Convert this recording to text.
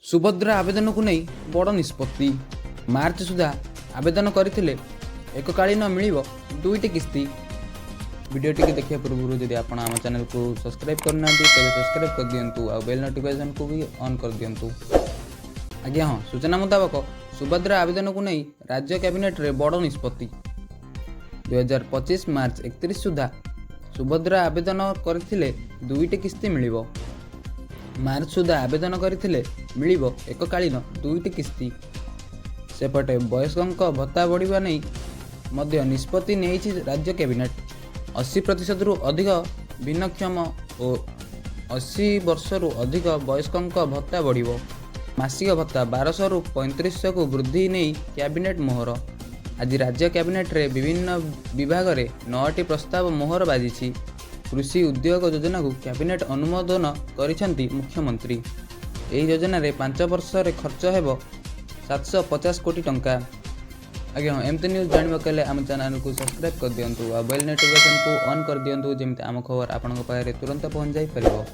सुभद्रा आवेदन को नहीं बड़ निष्पत्ति। मार्च सुधा आवेदन करथिले एककालीन मिलिबो दुईटी किस्ती। वीडियो टी देखिए पूर्व जदि आप आम चैनल को सब्सक्राइब करना तेज सब्सक्राइब कर दिंतु आ बेल नोटिफिकेशन को भी ऑन कर दिंतु। आज्ञा हाँ, सूचना मुताबक सुभद्रा आवेदन को नहीं राज्य कैबिनेट रे बड़ निष्पत्ति। 2025 मार्च 31 सुधा सुभद्रा आवेदन करथिले दुईटी किस्ती मिलिबो। मार्च सुधा आवेदन करथिले मिलिबो एककालीन दुईटी किस्ती। सेपटे वयस्क भत्ता बढ़िबा नहीं मध्य निष्पत्ति नेइछि राज्य कैबिनेट। 80% रु अधिक भिन्नक्षम और 80 वर्ष रु अधिक वयस्क भत्ता बढ़िबो। मासिक भत्ता 1200 रु 3500 को वृद्धि नहीं कैबिनेट मोहर। आज राज्य कैबिनेट रे विभिन्न विभाग रे 9टी प्रस्ताव मोहर बाजिछि। कृषि उद्योग योजना को कैबिनेट अनुमोदन करिसेंती मुख्यमंत्री। एही योजना रे 5 वर्ष रे खर्च हेबो 750 कोटी टंका। आज्ञा एमती न्यूज जानबा कले आम चैनल को सब्सक्राइब कर दियंतु आ बेल नोटिफिकेशन को ऑन कर दियंतु जेमते आम खबर आपनक पाखरे तुरंत पहुंच जाई परिबो।